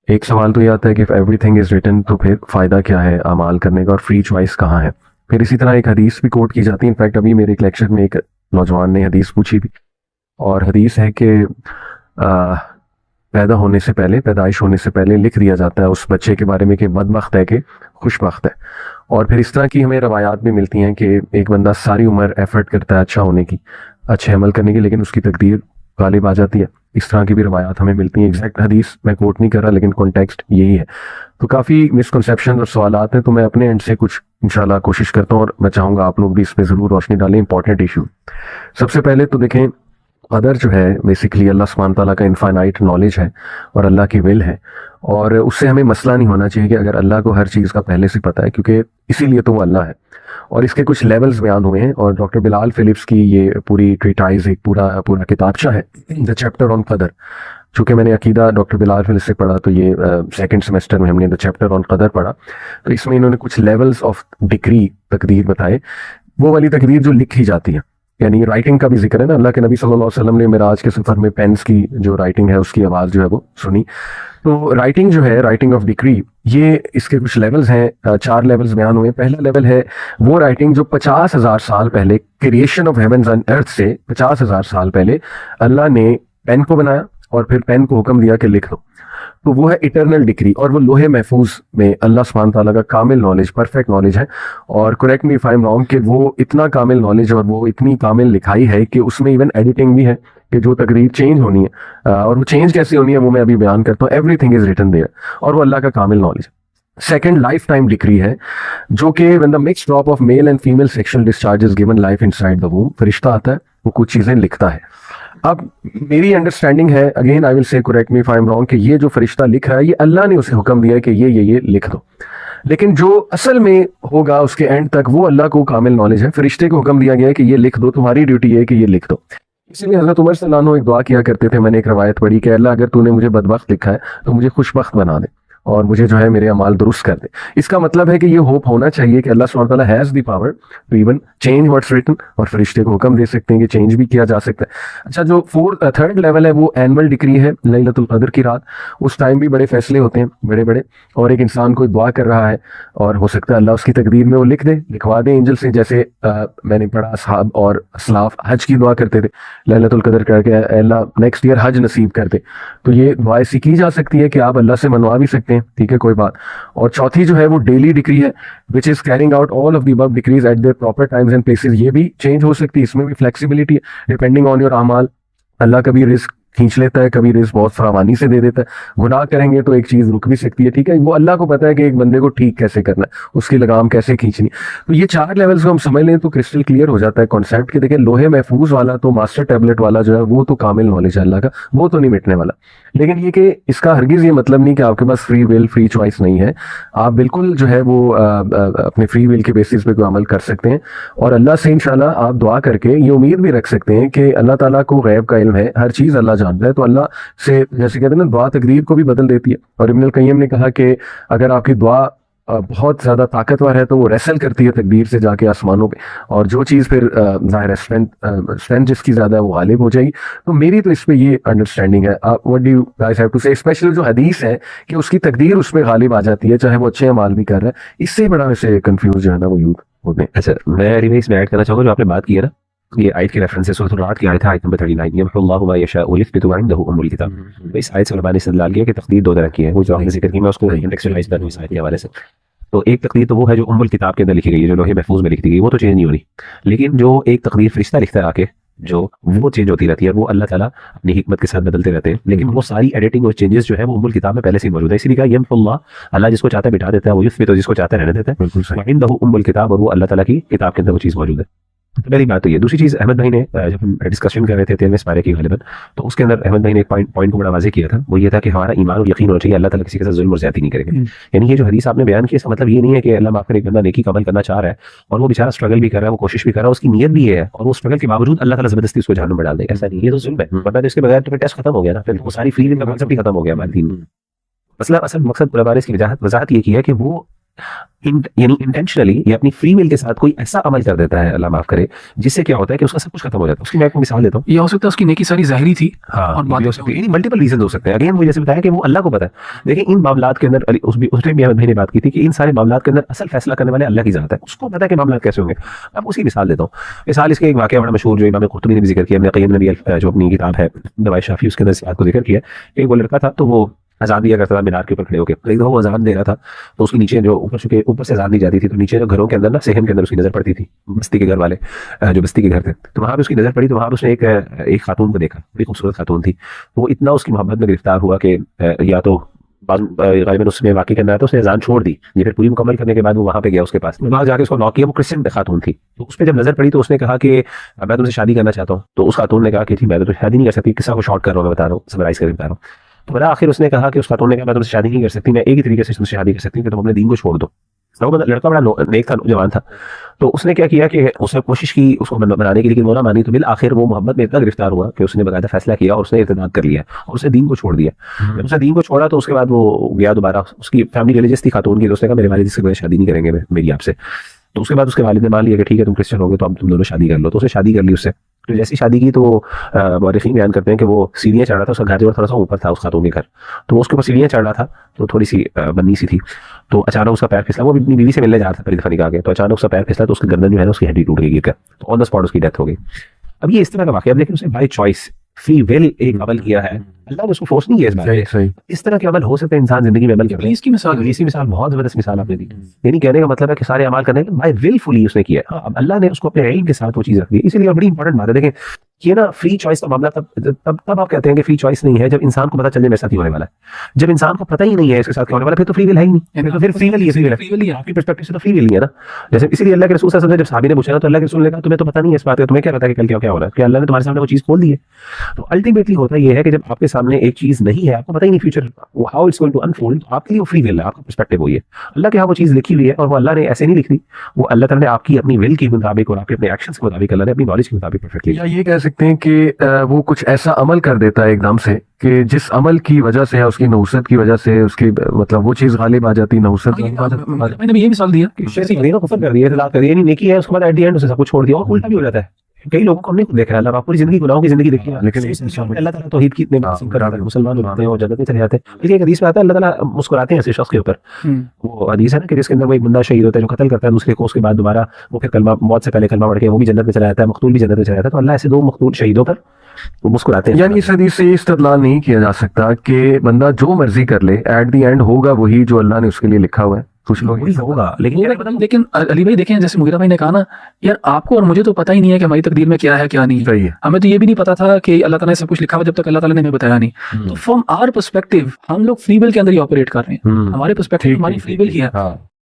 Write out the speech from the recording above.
एक सवाल तो ये आता है कि एवरीथिंग इज रिटन, तो फिर फ़ायदा क्या है अमाल करने का और फ्री चॉइस कहाँ है। फिर इसी तरह एक हदीस भी कोट की जाती है। इनफैक्ट अभी मेरे एक लेक्चर में एक नौजवान ने हदीस पूछी भी, और हदीस है कि पैदा होने से पहले, पैदाइश होने से पहले लिख दिया जाता है उस बच्चे के बारे में कि बदबख्त है कि खुशबख्त है। और फिर इस तरह की हमें रवायात भी मिलती हैं कि एक बंदा सारी उम्र एफर्ट करता है अच्छा होने की, अच्छे अमल करने की, लेकिन उसकी तकदीर गालिब आ जाती है। इस तरह की भी रवायात हमें मिलती हैं। एग्जैक्ट हदीस मैं कोट नहीं कर रहा, लेकिन कॉन्टेक्स्ट यही है। तो काफ़ी मिसकंसेप्शन और सवालात हैं, तो मैं अपने एंड से कुछ इंशाल्लाह कोशिश करता हूँ, और मैं चाहूँगा आप लोग भी इस पर ज़रूर रोशनी डालें। इंपॉर्टेंट इशू सबसे पहले तो देखें, कदर जो है बेसिकली अल्लाह सुब्हान ताला का इनफाइनाइट नॉलेज है और अल्लाह की विल है, और उससे हमें मसला नहीं होना चाहिए कि अगर अल्लाह को हर चीज़ का पहले से पता है, क्योंकि इसीलिए तो वो अल्लाह है। और इसके कुछ लेवल्स बयान हुए हैं, और डॉक्टर बिलाल फिलिप्स की ये पूरी ट्रीटाइज एक पूरा पूरा किताबचा है, द चैप्टर ऑन कदर। चूँकि मैंने अकीदा डॉक्टर बिलाल फिलिप्स से पढ़ा, तो ये सेकंड सेमेस्टर में हमने द चैप्टर ऑन कदर पढ़ा। तो इसमें इन्होंने कुछ लेवल्स ऑफ डिक्री, तकदीर बताए। वो वाली तकदीर जो लिखी जाती है, यानी राइटिंग का भी जिक्र है ना। अल्लाह के नबी सल्लल्लाहु अलैहि वसल्लम ने मेराज के सफर में पेन्स की जो राइटिंग है उसकी आवाज़ जो है वो सुनी। तो राइटिंग जो है, राइटिंग ऑफ डिक्री, ये इसके कुछ लेवल्स हैं, 4 लेवल्स बयान हुए। पहला लेवल है वो राइटिंग जो 50,000 साल पहले, creation of heavens and earth से 50,000 साल पहले अल्लाह ने पेन को बनाया, और फिर पेन को हुक्म दिया कि लिख दो। तो वो है इटरनल डिक्री, और वो लोहे महफूज में अल्लाह सुब्हान ताला का कामिल नॉलेज, परफेक्ट नॉलेज है। और correct me if I am wrong, कि वो इतना कामिल नॉलेज और वो इतनी कामिल लिखाई है कि उसमें इवन एडिटिंग भी है, कि जो तकदीर चेंज होनी है, और वो चेंज कैसे होनी है वो मैं अभी बयान करता हूँ। एवरीथिंग इज रिटन देयर, और वो अल्लाह का कामिल नॉलेज है। सेकेंड लाइफ टाइम डिक्री है, जो कि when the mixed drop of male and female sexual discharge is given life inside the वूम, फरिश्ता आता है, वो कुछ चीजें लिखता है। अब मेरी अंडरस्टैंडिंग है, again I will say correct me if I am wrong, कि ये जो फरिश्ता लिख रहा है ये अल्लाह ने उसे हुक्म दिया है कि ये लिख दो। लेकिन जो असल में होगा उसके एंड तक, वो अल्लाह को कामिल नॉलेज है। फरिश्ते को हुक्म दिया गया है कि ये लिख दो, तुम्हारी ड्यूटी है कि ये लिख दो। इसीलिए हजरत उमर सल्लल्लाहु अलैहि वसल्लम एक दुआ किया करते थे। मैंने एक रवायत पढ़ी कि अल्लाह अगर तूने मुझे बदबख्त लिखा है तो मुझे खुशबख्त बना दे, और मुझे जो है मेरे अमाल दुरुस्त कर दे। इसका मतलब है कि ये होप होना चाहिए कि अल्लाह सुब्हानहू व तआला has the power to even change what's written, और फरिश्ते को हुक्म दे सकते हैं कि चेंज भी किया जा सकता है। अच्छा, जो थर्ड लेवल है वो एनुअल डिक्री है, लैलतुल कद्र की रात। उस टाइम भी बड़े फैसले होते हैं, बड़े बड़े, और एक इंसान कोई दुआ कर रहा है, और हो सकता है अल्लाह उसकी तकदीर में वो लिख दे, लिखवा दे एंजल से। जैसे मैंने पढ़ा, असहाब और असलाफ हज की दुआ करते थे लैलतुल कद्र करके, अल्लाह नेक्स्ट ईयर हज नसीब कर दे। तो ये दुआ ऐसी की जा सकती है कि आप अल्लाह से मनवा भी सकते हैं, ठीक है, कोई बात। और चौथी जो है वो डेली डिक्री है, which is carrying out all of the above decrease at there proper times and places. ये भी चेंज हो सकती है, इसमें भी फ्लेक्सिबिलिटी है डिपेंडिंग ऑन योर अमाल। अल्लाह कभी रिस्क खींच लेता है, कभी रिस्क बहुत फरावानी से दे देता है। गुनाह करेंगे तो एक चीज रुक भी सकती है, ठीक है, वो अल्लाह को पता है कि एक बंदे को ठीक कैसे करना है, उसकी लगाम कैसे खींचनी। तो ये 4 लेवल्स को हम समझ लें तो क्रिस्टल क्लियर हो जाता है कॉन्सेप्ट कि देखिए, लोहे महफूज वाला तो, मास्टर टैबलेट वाला जो है वो तो कामिल नॉलेज है अल्लाह का, वो तो नहीं मिटने वाला। लेकिन ये कि इसका हरगिज ये मतलब नहीं कि आपके पास फ्री विल, फ्री चॉइस नहीं है। आप बिल्कुल जो है वो अपने फ्री विल के बेसिस पे कोई अमल कर सकते हैं, और अल्लाह से इंशाल्लाह आप दुआ करके ये उम्मीद भी रख सकते हैं कि अल्लाह ताला को गैब का इल्म है, हर चीज़ अल्लाह जानता है। तो अल्लाह से, जैसे कहते हैं ना, दुआ तकदीर को भी बदल देती है। और इब्नुल कय्यम ने कहा कि अगर आपकी दुआ बहुत ज़्यादा ताकतवर है तो वो रेसल करती है तकदीर से जाके आसमानों पे, और जो चीज़ फिर ज़ाहिर है स्ट्रेंथ जिसकी ज़्यादा है वो गालिब हो जाएगी। तो मेरी तो इस पे ये अंडरस्टैंडिंग है। What do you guys have to say, specially जो हदीस है कि उसकी तकदीर उस पर गालिब आ जाती है, चाहे वो अच्छे अमाल भी कर रहा है। इससे बड़ा वैसे कंफ्यूज जो है ना वो यूथ होते हैं। अच्छा, मैं रिवे इसमें ऐड करना चाहूँगा, जो आपने बात की है ना, ये आयत के रेफरेंस से सूरह रात की आयत है, आयत नंबर 39, यमहुल्लाहु मा यशाअ व युथबितु व इंदहु उम्मुल किताब। तो इस आयत से उलमा ने इस्तेदलाल किया कि तकदीर 2 तरह की है, वो जो आपने जिक्र की, मैं उसको कंटेक्चुअलाइज कर दूं इस आयत के हवाले से। तो एक तकदीर तो वो है जो उम्मुल किताब के अंदर लिखी गई है, जो लोहे महफूज में लिखी गई, वो तो चेंज नहीं होनी। लेकिन जो एक तकदीर फरिश्ता लिखता है आके, जो वो चेंज होती रहती है, वो अल्लाह ताला अपनी हिकमत के साथ बदलते रहते हैं। लेकिन वो सारी एडिटिंग और चेंजेस जो है वो उम्मुल किताब में पहले से ही मौजूद है। इसीलिए कहा यमहुल्लाह, अल्लाह जिसको चाहता है बिठा देता है, वो युथबितु तो जिसको चाहता है रहने देता है, बिल्कुल सही। व इंदहु उम्मुल किताब, और वो अल्लाह ताला की किताब के अंदर वो चीज़ मौजूद है। तो पहली बात तो ये। दूसरी चीज़, अहमद भाई ने जब हम डिस्कशन कर रहे थे 13वें पारे की गालिबन, तो उसके अंदर अहमद भाई ने एक पॉइंट को बड़ा वाज़ेह किया था। वो ये था कि हमारा ईमान और यकीन होना चाहिए अल्लाह ताला किसी के साथ जुल्म और ज़्यादती नहीं करेंगे। यानी ये जो हदीस आपने बयान की, इसका मतलब ये नहीं है कि अल्लाह माफ़ करे, एक बंदा नेकी का अमल करना चाह रहा है और वो बेचारा स्ट्रगल भी कर रहा है, वो कोशिश भी कर रहा है, उसकी नीयत भी ये है, और वो स्ट्रगल के बावजूद अल्लाह ताला ज़बरदस्ती उसको जहन्नम में डाल देगा। ऐसा नहीं, ये तो जुल्म है। वरना तो इसके बगैर तो फिर टेस्ट खत्म हो गया ना, फिर वो सारी फ्री विल का कॉन्सेप्ट ही खत्म हो गया हमारे दीन में। असल मकसद उलमा ने इसकी वजाहत ये की है कि वो यानी इंटेंशनली या अपनी फ्री विल के साथ कोई ऐसा अमल कर देता है, अल्लाह माफ करे, जिससे क्या होता है कि उसका सब कुछ खत्म हो जाता है। उसकी मैं आपको मिसाल देता हूँ। ये हो सकता है उसकी नेकी सारी ज़ाहिरी थी और बाद में मल्टीपल रीजन हो सकते हैं। अगेन वो जैसे बताया कि वो अल्लाह को पता है। देखिए इन मामलात के अंदर उस टाइम भाई ने बात की थी कि इन सारे मामलात के अंदर असल फैसला करने वाले अल्लाह की जात है, उसको पता है कि मामला कैसे होंगे। अब उसकी मिसाल देता हूँ। मिसाल इसके एक वाकया बड़ा मशहूर जो इमाम कुर्तुबी ने भी जिक्र किया, इब्न क़य्यिम ने भी जो अपनी किताब है दवाए शाफी उसके अंदर इस बात को जिक्र किया। एक वो लड़का था तो वो अजान दिया करता था मीनार के ऊपर खड़े होकर। एक दफा वो अजान दे रहा था तो उसके नीचे जो ऊपर से अजान दी जाती थी तो नीचे जो घरों के अंदर ना सेहम के अंदर उसकी नजर पड़ती थी, बस्ती के घर वाले जो बस्ती के घर थे, तो वहां पे उसकी नजर पड़ी। तो वहां पे उसने एक खातून को देखा, बड़ी खूबसूरत खातून थी। तो वो इतना उसकी मोहब्बत में गिरफ्तार हुआ कि या तो गालिबन उसमें वाकई करना है तो उसने अजान छोड़ दी। ये फिर पूरी मुकम्मल करने के बाद वो वहां पे गया उसके पास, वहां जाके उसको नॉक किया। वो क्रिश्चियन खातून थी। तो उस पर जब नजर पड़ी तो उसने कहा कि मैं तुमसे शादी करना चाहता हूँ। तो उस खातून ने कहा कि ठीक मैं तो शादी नहीं कर सकती, किस्सा को शॉर्ट कर रहा हूँ, मैं बता रहा हूँ, समराइज करके बता रहा हूँ। तो बड़ा आखिर उसने कहा कि उस खातून ने कहा मैं तुमसे शादी नहीं कर सकती, मैं एक ही तरीके से तुमसे शादी कर सकती हूँ कि तुम अपने दीन को छोड़ दो। लड़का बड़ा नेक था, नौजवान था। तो उसने क्या किया कि उसने कोशिश की उसको बनाने की, लेकिन वो ना मानी। तो बिल आखिर वो मोहब्बत में इतना गिरफ्तार हुआ कि उसने बाकायदा फैसला किया और उसने इर्तिदाद कर लिया और उसने दीन को छोड़ दिया। जब उसने दीन को छोड़ा तो उसके बाद वो गया दोबारा, उसकी फैमिली रिलीजियस थी खातून की, तो उसने कहा मेरे वालिद इससे शादी नहीं करेंगे मेरी आपसे। तो उसके बाद उसके वालिद ने मान लिया कि ठीक है तुम क्रिश्चियन हो गए तो अब तुम दोनों शादी कर लो। तो उसने शादी कर ली उससे। तो जैसी शादी की तो मौरखीन बयान करते हैं कि वो सीढ़ियाँ चढ़ रहा था, उसका घर जो थोड़ा सा ऊपर था उस खातून के घर, तो उसके ऊपर सीढ़ियाँ चढ़ रहा था तो थोड़ी सी बन्नी सी थी। तो अचानक उसका पैर फिसला, वो अपनी बीवी से मिलने जा रहा था पहली दफा निकाह के, तो अचानक उसका पैर फिसला तो उसकी गर्दन जो है ना उसकी हड्डी टूट गई गिरकर, तो ऑन द स्पॉट उसकी डेथ हो गई। अब ये इस तरह का वाकया, देखिए उसने बाय चॉइस फ्री विल एक अमल किया है, अल्लाह ने उसको फोर्स नहीं किया इस बात पे। इस तरह के अमल हो सकते हैं इंसान जिंदगी में अमल कर रहे हैं। इसकी मिसाल बहुत जबरदस्त मिसाल आपने दी। यानी कहने का मतलब है कि सारे अमल करने बाय विलफुली उसने किया। अब अल्लाह ने उसको अपने इल्म के साथ वो चीज रख दी, इसलिए बड़ी इंपॉर्टेंट बात है। देखें ये ना फ्री चॉइस का मामला तब आप कहते हैं कि फ्री चॉइस नहीं है जब इंसान को पता चल जाए मेरे साथ ही होने वाला है। जब इंसान को पता ही नहीं है इसके साथ क्या होने वाला, फिर तो फ्री विल है ही नहीं, तो फिर फ्री विल ही है। आपकी पर्सपेक्टिव से तो फ्री विल ही है ना। जैसे इसीलिए अल्लाह के रसूल सल्लल्लाहु अलैहि वसल्लम जब साहबी ने पूछा ना तो अल्लाह के रसूल ने कहा तुम्हें तो पता नहीं है इस बात का, तुम्हें क्या पता है कि कल क्या हो रहा है, कि अल्लाह ने तुम्हारे सामने वो चीज खोल दी है। तो अल्टीमेटली होता यह है कि जब आपके सामने एक चीज नहीं है, आपको पता ही नहीं future how it's going to unfold, तो आपके लिए वो फ्री विल है, आपका पर्सपेक्टिव वही है। अल्लाह के यहाँ वो चीज लिखी हुई है और वो अल्लाह ने ऐसे नहीं लिखी, वो अल्लाह ताला ने आपकी अपनी विल के मुताबिक और आपके अपने एक्शंस के मुताबिक अल्लाह ने अपनी नॉलेज के मुताबिक परफेक्टली। या ये कह सकते हैं कि वो कुछ ऐसा अमल कर देता है एकदम से कि जिस अमल की वजह से या उसकी नौसत की वजह से उसकी मतलब वो चीज गालिब आ जाती, नौसत मैंने भी ये मिसाल दिया कि कुफर कर दिया, तलाक कर दिया, यानी नेकी है, उसके बाद एट द एंड उसे सब कुछ छोड़ दिया। और उल्टा भी हो जाता है, कई लोगों को हमने खुद देखा है, अल्लाह पूरी जिंदगी गुनाहों की जिंदगी देखी है, लेकिन अल्लाह ताला तौहीद की इतने मुसलमान होते हैं और जन्नत में चले जाते हैं। लेकिन एक हदीस में आता है अल्लाह ताला मुस्कुराते हैं ऐसे शख्स के ऊपर। वो हदीस है ना कि जिसके अंदर वो एक बंदा शहीद होता है जो कत्ल करता है दूसरे को, उसके बाद दोबारा वो फिर कलमा मौत से पहले कलमा पढ़ के वो भी जन्नत में चला जाता है, मकतूल भी जन्नत में चला जाता है। तो अल्लाह ऐसे दो मकतूल शहीदों पर वो मुस्कुराते हैं। यानी इस हदीस से ये इस्तेदलाल नहीं किया जा सकता कि बंदा जो मर्जी कर ले, एट द एंड होगा वही जो अल्लाह ने उसके लिए लिखा हुआ है। कुछ लोग होगा, लेकिन अली भाई देखें, जैसे मुगीरा भाई ने कहा ना, यार आपको और मुझे तो पता ही नहीं है कि हमारी तकदीर में क्या है क्या नहीं है। हमें तो ये भी नहीं पता था कि अल्लाह ताला ने सब कुछ लिखा हुआ जब तक अल्लाह ताला ने हमें बताया नहीं। तो फ्रॉम आवर पर्सपेक्टिव हम लोग फ्री विल के अंदर ही ऑपरेट कर रहे हैं, हमारे पर्सपेक्टिव हमारी फ्री विल ही है।